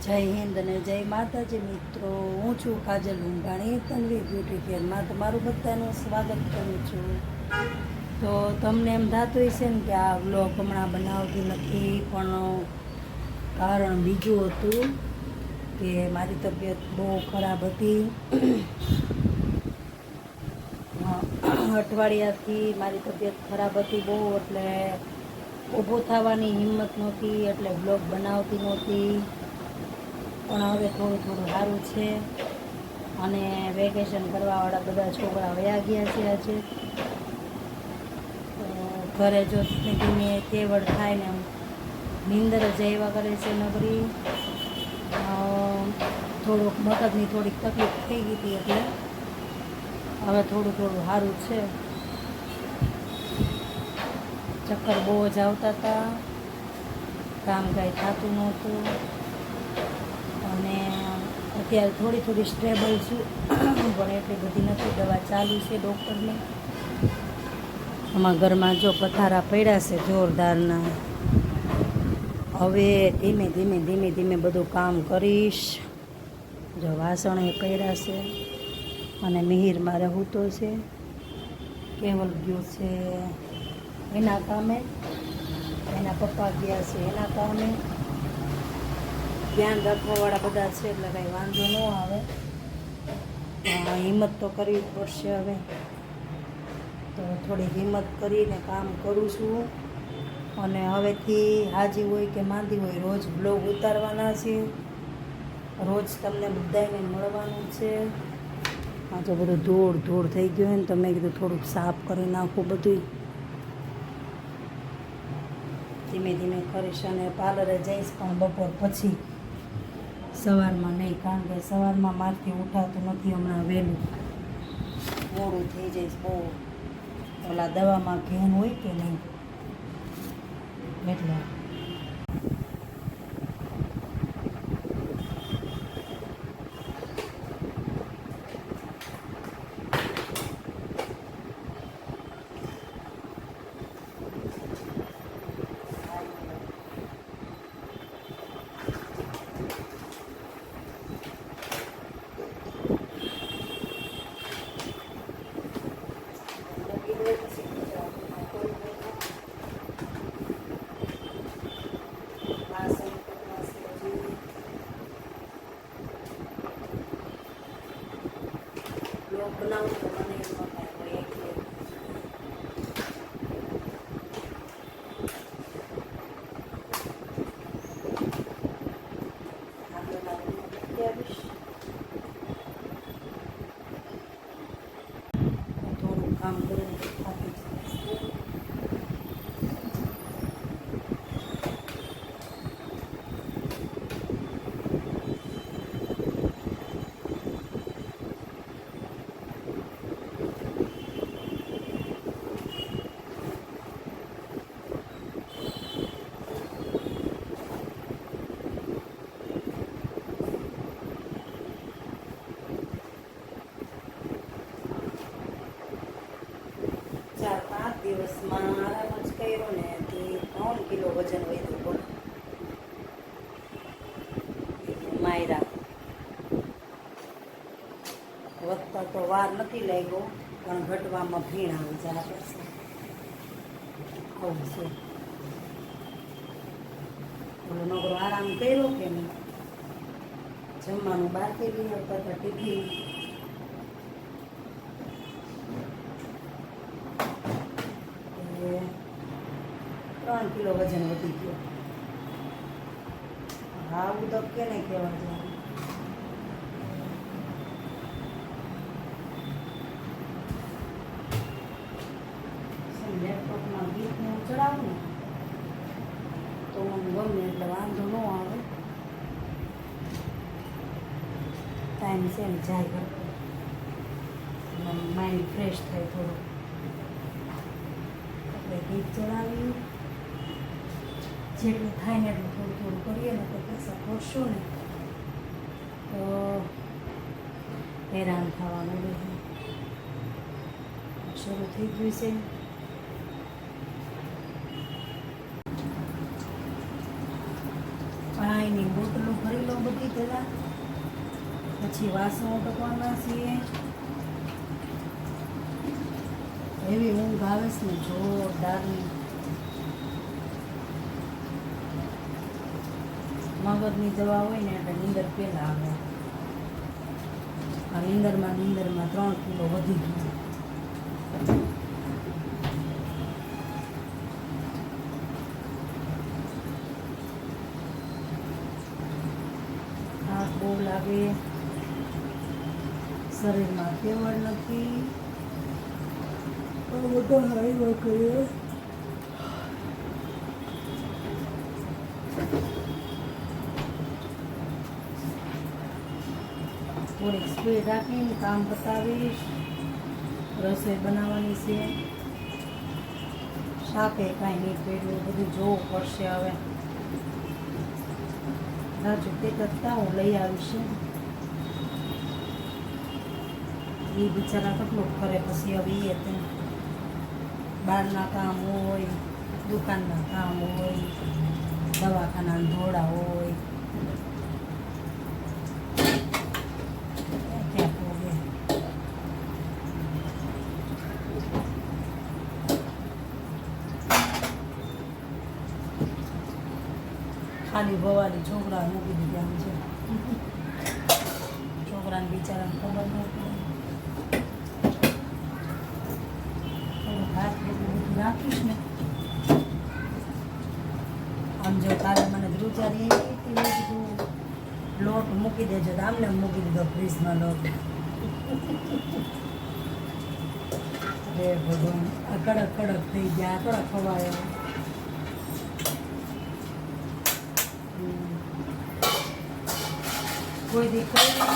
જય હિન્દ અને જય માતાજી મિત્રો, હું છું કાજલ લુંબાણી તન્વી બ્યુટી કેરમાં તમારું બધાનું સ્વાગત કરું છું. તો તમને એમ થતું હશે ને કે આ વ્લોગ હમણાં બનાવતી નથી, પણ કારણ બીજું હતું કે મારી તબિયત બહુ ખરાબ હતી. અઠવાડિયાથી મારી તબિયત ખરાબ હતી બહુ, એટલે ઊભું થવાની હિંમત નહોતી, એટલે વ્લોગ બનાવતી નહોતી. પણ હવે થોડું થોડું સારું છે અને વેકેશન કરવાવાળા બધા છોકરા વયા ગયા છે. આજે ઘરે જો ધીમે ધીમે તેવડ થાય ને નીંદર જ આવ્યા કરે છે નગરી. થોડુંક મગજની થોડીક તકલીફ થઈ ગઈ હતી, એટલે હવે થોડું થોડું સારું છે. ચક્કર બહુ જ આવતા હતા, કામ કાંઈ થતું નહોતું, અને અત્યારે થોડી થોડી સ્ટેબલ છું, પણ એટલી બધી નથી. દવા ચાલુ છે ડૉક્ટરની. અમારા ઘરમાં જો પથારા પડ્યા છે જોરદારના. હવે ધીમે ધીમે ધીમે ધીમે બધું કામ કરીશ. જો વાસણ એ પડ્યા છે, અને મિહિર મારે હૂતો છે, કેવલ ગયો છે એના કામે, એના પપ્પા ગયા છે એના કામે. ધ્યાન રાખવાવાળા બધા છે એટલે કાંઈ વાંધો ન આવે. હિંમત તો કરવી પડશે હવે, તો થોડી હિંમત કરીને કામ કરું છું. અને હવેથી હાજી હોય કે માંદી હોય રોજ બ્લોગ ઉતારવાના છે, રોજ તમને બધાને મળવાનું છે. આ તો બધું ધૂળ ધૂળ થઈ ગયું હોય ને, તો મેં કીધું થોડુંક સાફ કરી નાખું બધું. ધીમે ધીમે કરીશ. અને પાર્લરે જઈશ પણ બપોર પછી, સવારમાં નહીં, કારણ કે સવારમાં મારથી ઉઠાતું નથી હમણાં વહેલું, મોડું થઈ જઈશ બહુ. ઓલા દવામાં ઘેન હોય કે નહીં એટલે. 不能说那个我也可以。થોડું કામ કરીને થાકી જાય. ચાર પાંચ દિવસમાં આરામ જ કર્યો ને તે 3 કિલો વજન વધ્યું બોલો. માયરા વધતા તો વાર નથી લાગ્યો, પણ ઘટવામાં ભીણ આવી જાય છે. આવું છે. ઓલો નોકરો આરામ કર્યો કે નહીં, જમવાનું બહારથી લઈ આવતા હતા ટિફિન. 3 કિલો વજન વધી ગયો. હા ઉદક કે નહીં કહેવા જાય. લેપટોપમાં ગીતને હું ચડાવું ને તો મને ગમે, એટલે વાંધો ન આવે. ટાઈમ છે ને જાય કરતો, માઇન્ડ ફ્રેશ થાય થોડું. આપણે ગીત ચડાવી જેટલું થાય ને એટલું થોડું થોડું કરીએ ને, તો પાછા કરશું ને તો હેરાન થવાનું રહે. શરૂ થઈ ગયું છે. પાણીની બોટલો ભરી લો બધી પહેલાં, પછી વાસણ ઉટકવાના છીએ. એવી ઊંઘ આવે છે ને જોરદારની. મગજની દવા હોય ને એટલે નીંદર પહેલાં આવે. આ નીંદરમાં 3 કિલો વધી ગયું. થાક બહુ લાગે, શરીરમાં કેવડ નથી. બધા હાઈવા કરીએ. થોડીક સ્પીડ રાખીને કામ પતાવીશ. રસોઈ બનાવવાની છે. શાકે કાંઈ નહીં પડ્યું, બધું જોવું પડશે હવે. રાજુ તે કરતા હું લઈ આવીશ. એ બિચારા કેટલું કરે પછી હવે એ તે બહારના કામ હોય, દુકાનના કામ હોય, દવાખાના ધોળા હોય. ક્યાં પોગે ખાલી ભવાલી છોકરા મૂકી દીધા આમ છે. છોકરાને બિચારાને ખબર ન પડે. નાખીશ ને આમ જો કાલે મને ધ્રુજારી કીધું લોટ મૂકી દેજો, તો આમને મૂકી દીધો ફ્રીજમાં લોટ. અરે ભગવાન, આ કડક કડક થઈ ગયા, આ થોડા ખવાય. કોઈ દી ખબર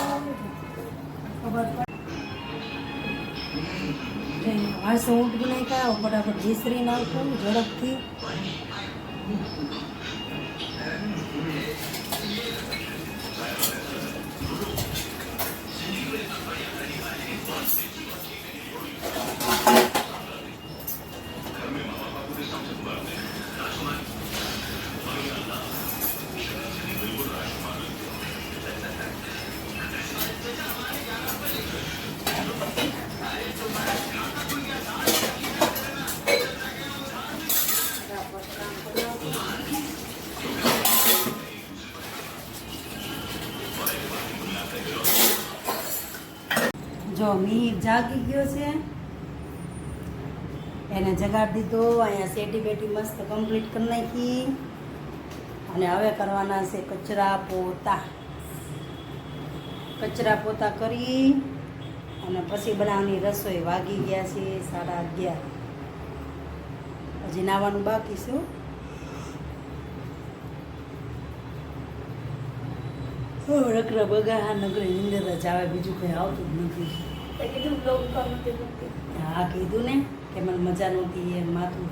પડે. આ સૌંટ બનાવી ખાઓ ફટાફટ ઘીસરી નાખું ઝડપથી. જો મીર જાગી ગયો છે, એને જગાડી દીધો. અહીંયા સેટી બેટી મસ્ત કમ્પ્લીટ કરી નાખી. અને હવે કરવાના છે કચરા પોતા. કચરા પોતા કરી અને પછી બનાવવાની રસોઈ. વાગી ગયા છે 11:30. હજી નાવાનું બાકી છે. રકરા બગા નગરે નીંદર જ આવે, બીજું કંઈ આવતું જ નથી. હા કીધું ને કે મને મજા નહોતી, એમ માથું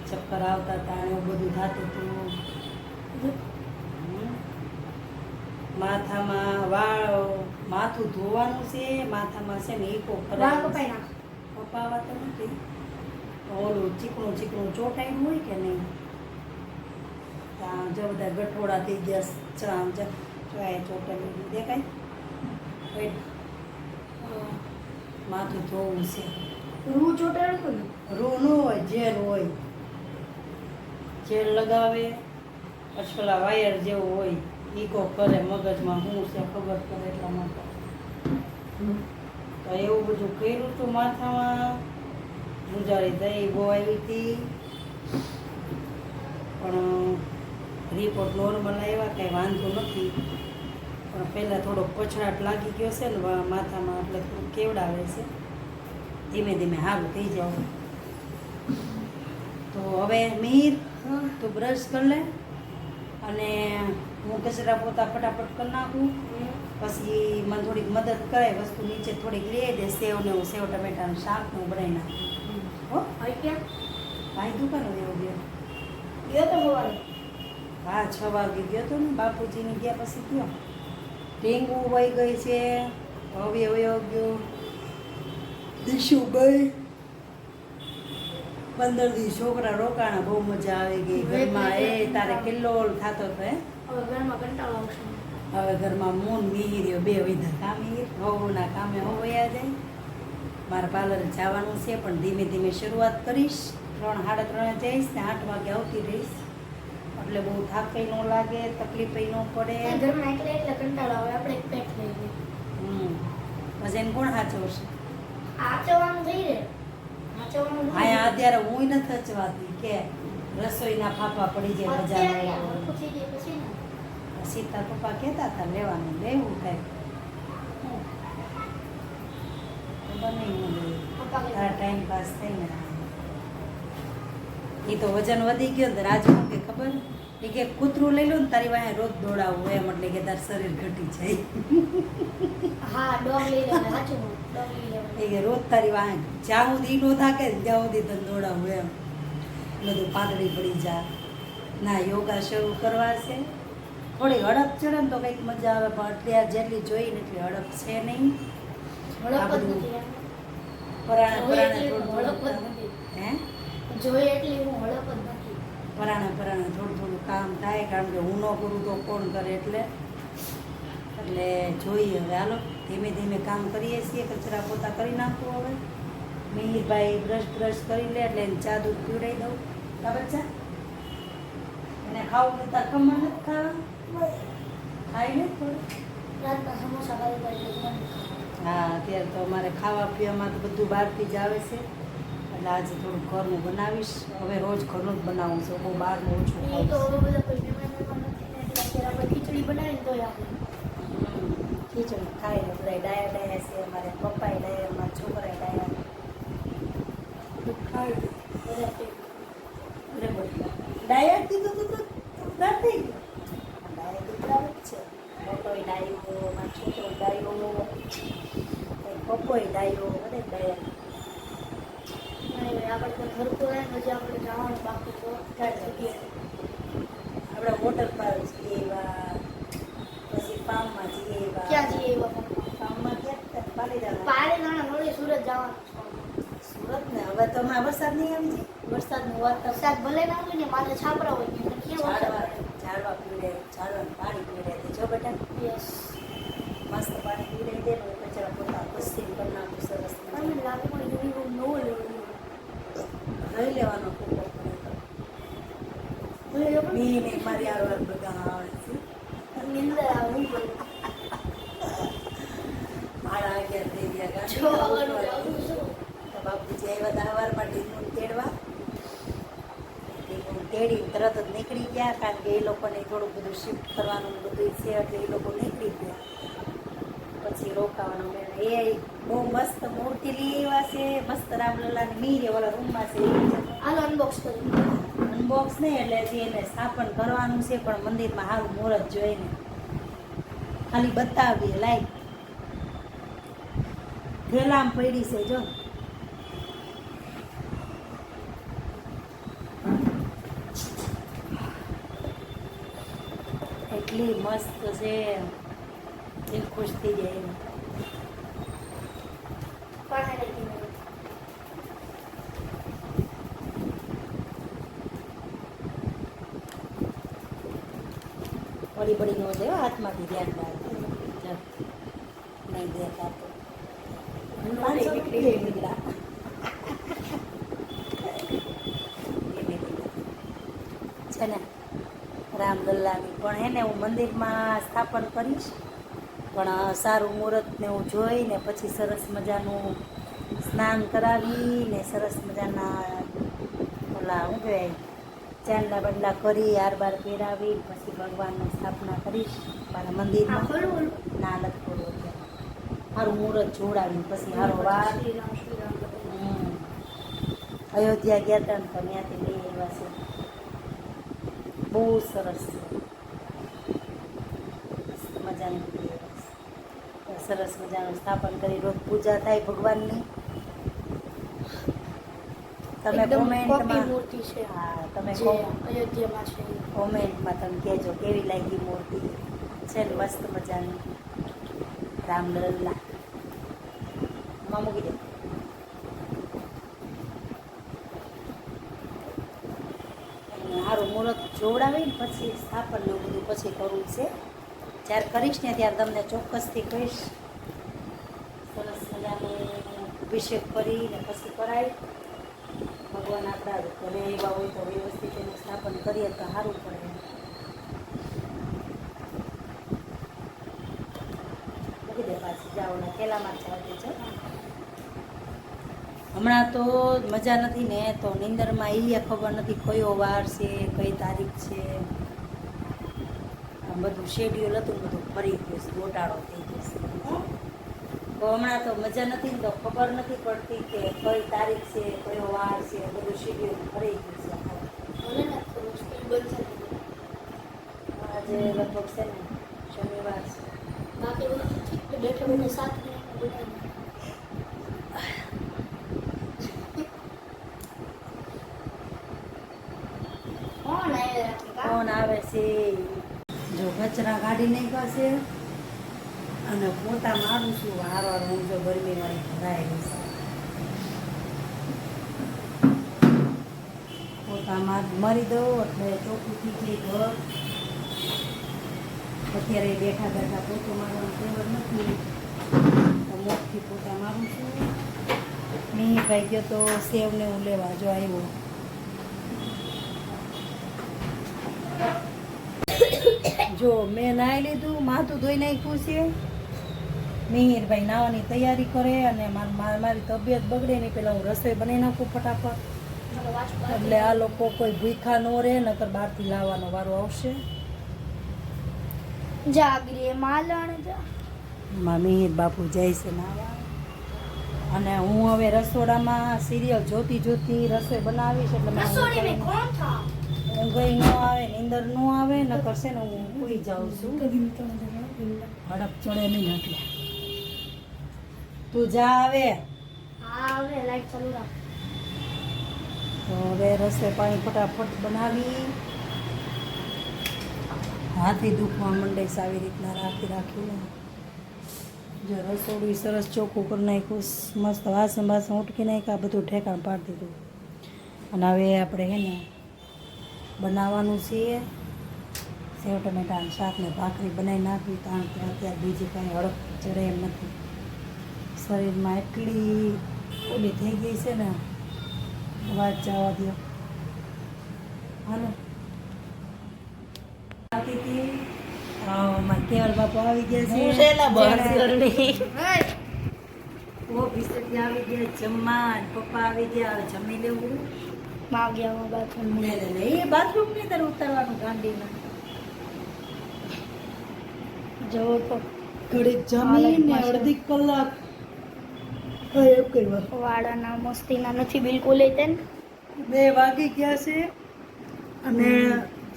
ચક્કર આવતા હતા અને એવું બધું થતું હતું. માથામાં માથું ધોવાનું છે. માથામાં છે ને ઈકો પપાવા તો નથી. ઓલું ચીકણું ચીકણું ચોટાયું હોય કે નહીં, ત્યાં જો બધા ગઠોડા થઈ ગયા. ચોટાડેલું દેખાય. માથું ધોવું છે. રૂ ચોટાડું રૂ ન હોય, જેલ હોય. જેલ લગાવે પછી પેલા વાયર જેવું હોય, ઈકો કરે મગજમાં શું છે ખબર પડે એટલા માટે. તો એવું બધું કર્યું હતું માથામાં. ગુજારી દહીં બહુ આવી હતી, પણ રિપોર્ટ નોર્મલ આવ્યા, કંઈ વાંધો નથી. પણ પહેલાં થોડોક પછડાટ લાગી ગયો છે ને માથામાં, એટલે થોડું કેવડાવે છે. ધીમે ધીમે સારું થઈ જાવ. તો હવે મિહિર તું બ્રશ કરી લે અને હું કચરા પોતા ફટાફટ કરી નાખું. પછી મને થોડીક મદદ કરાય, વસ્તુ નીચે થોડીક લઈ દે. સેવ ને સેવ ટમેટાનું શાક ને હું બનાવી નાખું. હો ભાઈ દુકાન એવું ગયો તો સવારે હા 6 વાગે ગયો હતો ને. બાપુજીને ગયા પછી ગયો. ઢીંગું વહી ગઈ છે. હવે વયો ગયો. દીશુભાઈ 15 દી છોકરા રોકાણા, બહુ મજા આવી ગઈ ઘરમાં. એ તારે કિલ્લો થતો હતો. હવે ઘરમાં કંટાળો આવશે. હવે ઘરમાં મૂન મિહિર્યો બે વૈધા કામે હોવના કામે હોવયા જાય. મારે પાર્લરે જવાનું છે પણ ધીમે ધીમે શરૂઆત કરીશ. 3:30 જઈશ ને 8 વાગે આવતી રહીશ એટલે બહુ થાકે ન લાગે, તકલીફ ન પડે. ઘરમાં એટલે કંટાળો આવે, આપણે એક પેટ લઈ લઈએ. પછી એને કોણ સાચવશે? આચવાનું થઈ રહે, આચવાનું અહીંયા અત્યારે હું નથી હચવાતી કે રસોઈના ફાફા પડી જાય મજા ન આવે. થઈ જાય પછી ને સીતા પપ્પા કહેતા હતા લેવાનું, લેવું કાંઈક બને પપ્પા તારા ટાઈમ પાસ થઈને. એ તો વજન વધી ગયો ને રાજુ કે ખબર એ કે કૂતરું લઈ લો ને તારી વાંહે રોજ દોડાવવું એમ એટલે કે તાર શરીર ઘટી જાય. હા ડોગ લઈ લેવાનું, સાચું ડોગ લઈ લેવાનું. એ કે રોજ તારી વાંહે જ્યાં સુધી નો થાકે ને ત્યાં સુધી તને દોડાવવું એમ બધું પાતળી પડી જા. ના યોગા શરૂ કરવા છે. થોડી હડપ ચડે ને તો કંઈક મજા આવે પણ અત્યારે જેટલી જોઈ ને એટલી હડપ છે નહીં. હડપ જ નથી એમ. પરાણે પરાણે જોઈએ થોડું એટલી થોડું હડપ જ નથી. હે જોઈએ એટલી હું હડપ જ નથી. પરાણે પરાણે થોડું થોડું કામ થાય કારણ કે હું ન કરું તો કોણ કરે એટલે જોઈએ હવે હાલો ધીમે ધીમે કામ કરીએ છીએ. કચરા પોતા કરી નાખવું હવે. મિહિરભાઈ બ્રશ કરી લે એટલે એને ચા દૂધ પીવડાવી દઉં. બરાબર છે? એને ખાવું કરતા ખમણ નથી ખાવા, ખાઈ લે થોડું. રાતના સમોસા ખાઈ ખાઈ મને ખાવા. હા અત્યારે તો અમારે ખાવા પીવામાં તો બધું બહારથી જ આવે છે એટલે આજે થોડું ઘરનું બનાવીશ. હવે રોજ ઘરનું જ બનાવું છું, બહુ બહારનું ઓછું એ તો ખાઉં હવે બધા કોઈ મહેમાન નથી ને એટલે અત્યારે આપણે ખીચડી બનાવીને તોય આપણે છું. ખીચડી ખાઈને બધા ડાયા ડાયા છે. અમારે પપ્પાએ ડાયા, અમારા છોકરાએ ડાયા ખાઈ બધા પેટ. ડાયા કીધું તો નથી ડાયા દીકરા જ છે. પપ્પોય ડાયો, મારો છોકરો ડાયો, પપ્પોય ડાયો, બધે ડાયા. નહીં આપણે તો ઘર પૂરા હજી આપણે જવાનું બાકી તો જગ્યાએ. આપણે વોટર પાર્ક જઈએ એવા, પછી ફાર્મમાં જઈએ એવા. ક્યાં જઈએ એવા પણ ફાર્મમાં ક્યાં પાલીતાણા. પારેલાણા વળી સુરત જવાનું છે. સુરત ને હવે તો હમણાં વરસાદ નહીં આવી જાય. વરસાદનું વાતાવરણ વરસાદ ભલે ના હોય ને માથે છાપરા હોય ને પણ કેમ ઝાડવા વરસાદ ઝાડવા પીવડે, ઝાડવાનું પાણી પીવડે જો બેટા યસ મસ્ત પાણી પીવડાવી દે ને કચરા પોતા પશ્ચિમ કરી નાખું સરસ મને લાગે પણ યુનિફોર્મ નવો લેવો લઈ લેવાનો ખૂબ મીને મારી આવડત બધા આવડે છે. નિંદર આવે હું બોલું મારા 11 થઈ ગયા 6 વાગ્યાનું જાગું છું. તો બાપુજી આવ્યા હતા સવારમાં ઢીંગું તેડવા. ઢીંગું તેડી તરત જ નીકળી ગયા કારણ કે એ લોકોને થોડું બધું શિફ્ટ કરવાનું બધું છે એટલે એ લોકો નીકળી ગયા. પછી રોકાવાનો મેળો એ બહુ મસ્ત મૂર્તિ લઈ આવ્યા છે. મસ્ત રામલલાની મીરે ઓલા રૂમમાં છે હાલો અનબોક્સ કરી અનબોક્સ નહીં એટલે હજી એને સ્થાપન કરવાનું છે પણ મંદિરમાં સારું મુહૂર્ત જોઈને ખાલી બતાવીએ લાઈક થેલામ પડી છે જો. એટલી મસ્ત છે દિલ ખુશ થઈ જાય એમ. પાણી લઈ ગઈ બડી બડી નો જાય હાથમાંથી ધ્યાન રાખજો નહીં દેતા તો પાંચસો રૂપિયા નીકળ્યા. છે ને રામલલ્લાની પણ એને હું મંદિરમાં સ્થાપન કરીશ પણ સારું મુહૂર્તને હું જોઈને પછી સરસ મજાનું સ્નાન કરાવીને સરસ મજાના ઓલા શું કહેવાય ચાંદલા બંડલા કરી હાર બાર પહેરાવી પછી ભગવાનની સ્થાપના કરીશ મારા મંદિરમાં. ખોલવું ના નથી ખોલવું સારું મુહૂર્ત જોડાવી પછી સારો વાર. શ્રી રામ અયોધ્યા ગયા હતા ને તો ત્યાંથી લઈ આવ્યા છે. બહુ સરસ છે મજાની લઈ આવ્યા છે. સરસ મજાનું સ્થાપન કરી રોજ પૂજા થાય ભગવાનની. તમે એકદમ કોપી કોમેન્ટમાં મૂર્તિ છે હા તમે જે અયોધ્યામાં છે કોમેન્ટમાં તમે કહેજો કેવી લાગી મૂર્તિ છે ને મસ્ત મજાની રામલલ્લા. માં મૂકી દે. સારું મુહૂર્ત જોડાવીને પછી સ્થાપનનું બધું પછી કરવું છે જ્યારે કરીશ ને ત્યારે તમને ચોક્કસથી કહીશ. સરસ મજાનું અભિષેક કરીને પછી કરાય. ભગવાન આપણા ઘરે એવા હોય તો વ્યવસ્થિત એનું સ્થાપન કરીએ તો સારું પડે. મૂકી દે પાછી જાઓના પેલામાં ચાલતી છે. હમણાં તો મજા નથી ને તો નિંદરમાં એ ખબર નથી કયો વાર છે કઈ તારીખ છે. આ બધું શેડ્યુલ હતું બધું ફરી ગયું છે, ગોટાળો થઈ ગયો છે. તો હમણાં તો મજા નથી ને તો ખબર નથી પડતી કે કઈ તારીખ છે કયો વાર છે બધું શેડ્યુલ ફરી ગયું છે. મને નથી ખબર સ્કૂલ બંધ છે. આજે લગભગ છે ને શનિવાર છે. બાકી બધું ઠીક છે. બેઠા બેઠા 7 મિનિટમાં બનાવી. કોણ આવ્યા રાખે કા? ફોન આવે છે. જો કચરા કાઢી નાખ્યા છે અને પોતા મારું છું હારવાર હું જો ગરમી વાળી ભરાયેલી છે. પોતા મારી દઉં એટલે ચોખ્ખું થઈ જાય ઘર. અત્યારે બેઠા બેઠા પોતો મારવાનું ખબર નથી તો મોટથી પોતા મારું છું. નહીં ભાઈ ગયો તો સેવને હું લેવા જો આવ્યો. જો મેં નાહી લીધું, માથું ધોઈ નાખ્યું છે. મિહિરભાઈ નાહવાની તૈયારી કરે અને મારી તબિયત બગડે નહીં પહેલાં હું રસોઈ બનાવી નાખું ફટાફટ. એટલે આ લોકો કોઈ ભૂખા ન રહે નકર બહારથી લાવવાનો વારો આવશે. જાગરી માલણ જા. માં મિહિર બાપુ જાય છે નાહવા અને હું હવે રસોડામાં સિરિયલ જોતી જોતી રસોઈ બનાવીશ. એટલે રસોડી મે કોણ થા? ઊંઘ ન આવે, નીંદર ન આવે નકર છે ને હું સૂઈ જાઉં છું. હડપ ચડે નહીં એટલે તું જા આવે. હા હવે લાઈટ ચાલુ રાખ. તો હવે રસોઈ પાણી ફટાફટ બનાવી. હાથી દુખવા મંડે છે આવી રીતના રાખીને. જો રસોડું સરસ ચોખ્ખું કરી નાખ્યું, મસ્ત વાસણ ઉટકી નાખ્યા, બધું ઠેકાણ પાડી દીધું. અને હવે આપણે હે ને બનાવવાનું છે સેવ ટમેટાનું શાક ને ભાખરી બનાવી નાખવી. કારણ કે અત્યારે બીજી કાંઈ હડપ ચડે એમ નથી. શરીરમાં એટલી ઓલી થઈ ગઈ છે ને વાત જવા દો. હાલો કેવલ બાપુ આવી ગયા છે. ઓફિસેથી આવી ગયા જમવા અને પપ્પા આવી ગયા. હવે જમી લેવું. માગ્યા બાથરૂમ એ બાથરૂમ ની અંદર ઉતારવાનું ગાંડીમાં. જો તો ઘડીક જમીને અડધી કલાક વાળાના મસ્તીના નથી બિલકુલ એ તેન. 2 વાગી ગયા છે અને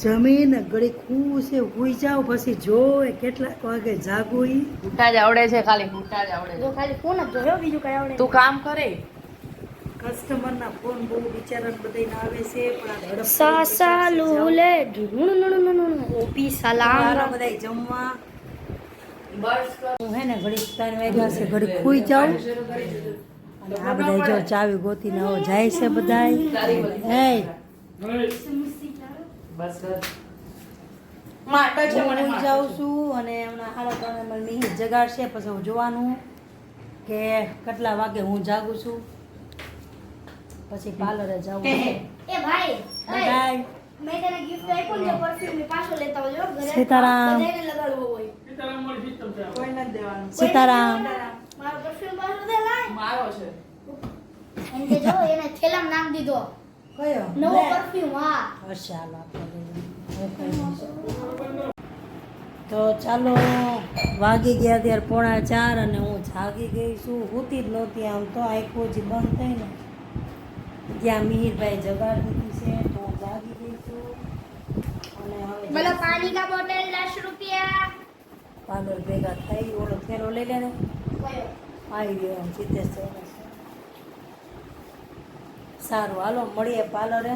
જમીને ઘડીક હું છે હુઈ જાવ પછી જોવે કેટલાક વાગે જાગું. ઈ ભૂટા જ આવડે છે, ખાલી ભૂટા જ આવડે જો છે. ખાલી ફોન જ જોયો બીજું કઈ આવડે તું કામ કરે. કસ્ટમરના ફોન બહુ બિચારા બધાને આવે છે પણ આ ઝડપ સાસા લુલે ઓપી સલામ બધા જમવા. બસ કર. હું હે ને ઘડીક 3 વાગ્યા છે ઘડીક હુઈ જાઉં. અને આ બધા જો ચાવી ગોતીને આવો જાય છે બધા. બસ કર. માટો છે મને હું જાઉં છું અને હમણાં 3:30 મિનિટ જગાડશે પછી હું જોવાનું કે કેટલા વાગે હું જાગું છું. પછી પાર્લરે જાઉં. એ ભાઈ બાય. મેં તને ગિફ્ટ આપ્યું ને પરફ્યુમ ને પાછો લેતા આવજો ઘરે સીતારામ. બધાને લગાડવો હોય. સીતારામ. મારો પરફ્યુમ પાછો દે લાય. મારો છે. એમ કે જો એને થેલામાં નામ દીધો કયો નવો પરફ્યુમ. હા હશે હાલો આપણે લઈએ. હું કહી દઈશ. તો ચાલો વાગી ગયા ત્યારે 3:45 અને હું જાગી ગઈ છું. હોતી જ નહોતી આમ તો આંખો જ બંધ થઈ ને ત્યાં મિહિરભાઈ જગાડી દીધી છે તો હું જાગી ગઈ છું. અને હવે બોલો પાણી કા બોટલ 10 રૂપિયા. પાર્લર ભેગા થઈ ઓલો થેલો લઈ લે ને કયો આવી ગયો જીતેશ છે. સારું હાલો મળીએ પાર્લરે.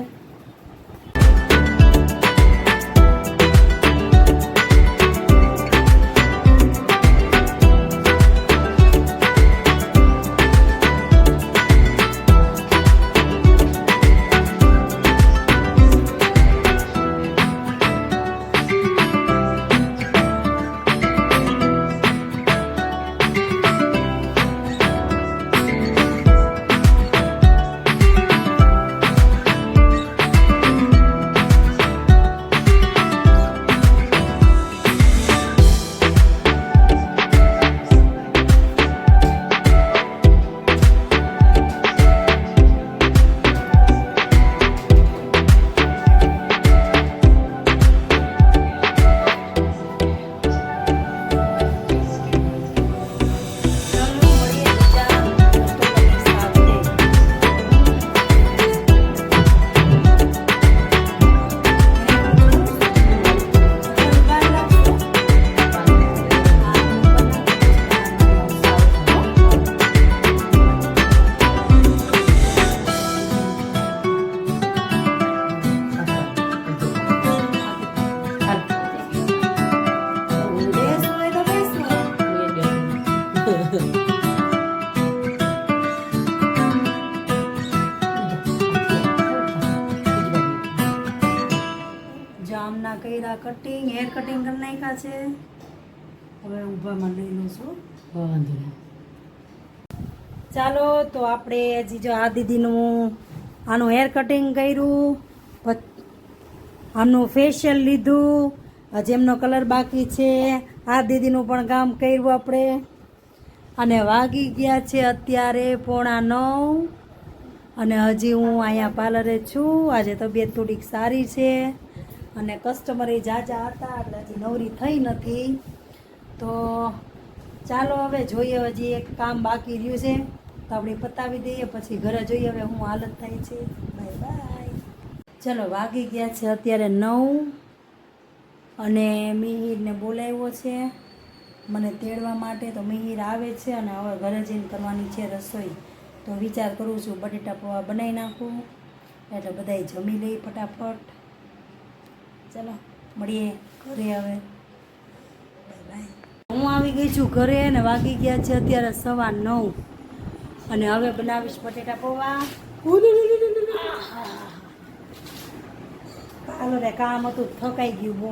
કટિંગ હેર કટિંગ કરી નાખ્યા છે. હવે ઊભામાં લઈ લઉં છું. વાંધો નહીં. ચાલો તો આપણે હજી જો આ દીદીનું આનું હેર કટિંગ કર્યું, આમનું ફેશિયલ લીધું, હજી એમનો કલર બાકી છે. આ દીદીનું પણ કામ કર્યું આપણે. અને વાગી ગયા છે અત્યારે 8:45 અને હજી હું અહીંયા પાર્લરે છું. આજે તબિયત થોડીક સારી છે અને કસ્ટમરે જાજા હતા એટલે હજી નવરી થઈ નથી. તો ચાલો હવે જોઈએ, હજી એક કામ બાકી રહ્યું છે તો આપણે પતાવી દઈએ, પછી ઘરે જોઈએ હવે શું હાલત થાય છે. Bye bye. ચલો વાગી ગયા છે અત્યારે 9 અને મિહિરને બોલાવ્યો છે મને તેડવા માટે. તો મિહિર આવે છે અને હવે ઘરે જઈને કરવાની છે રસોઈ. તો વિચાર કરું છું બટેટા પૌવા બનાવી નાખું એટલે બધાય જમી લઈ ફટાફટ. ચલો મળીએ ઘરે હવે. Bye bye. હું આવી ગઈ છું ઘરે અને વાગી ગયા છે અત્યારે 9:15 અને હવે બનાવીશ બટેટા પૌવા. હાલો રે, કામ હતું થકાઈ ગયું બહુ.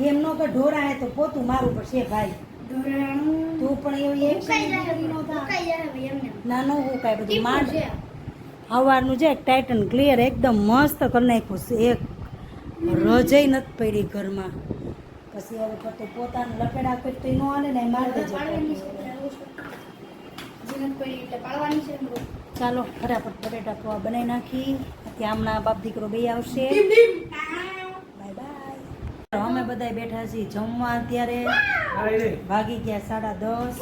એમ નો કે ઢોરા હે તો પોતું મારું પડશે ભાઈ. તું પણ એવું એક નાનો હું કાંઈ બધું માંડ સવારનું છે ટાઇટન ક્લિયર એકદમ મસ્ત કરી નાખ્યું છે. એક રજાઈ નથી પડી ઘરમાં. પછી હવે તો પોતાનું લપેડા કરી તો ન હાલે ને માર દેજો. ચાલો ફટાફટ બટેટા પૌવા બનાવી નાખી. ત્યાં હમણાં બાપ દીકરો બે આવશે. Bye bye. અમે બધા બેઠા છીએ જમવા. અત્યારે વાગી ગયા 10:30.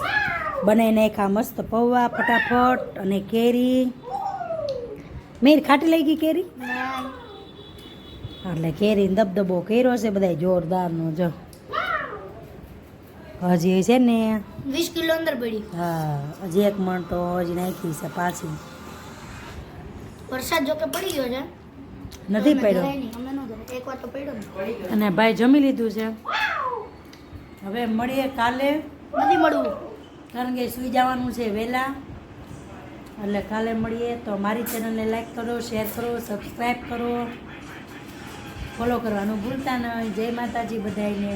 બનાવી નાખ્યા મસ્ત પૌવા ફટાફટ અને કેરી. મેર ખાટી લઈ ગઈ કેરી એટલે કેરી દબદબો કર્યો છે બધા જોરદારનો. જો હજી છે ને 20 કિલો અંદર પડી. હા હજી 1 મણ તો હજી નાખી છે પાછી. વરસાદ જો કે પડી ગયો છે. નથી પડ્યો એકવાર તો પડ્યો ને. અને ભાઈ જમી લીધું છે. હવે મળીએ કાલે. નથી મળવું કારણ કે સૂઈ જવાનું છે વહેલા, એટલે કાલે મળીએ. તો મારી ચેનલને લાઈક કરો, શેર કરો, સબસ્ક્રાઈબ કરો, ફોલો કરવાનું ભૂલતા નહીં. જય માતાજી બધાને.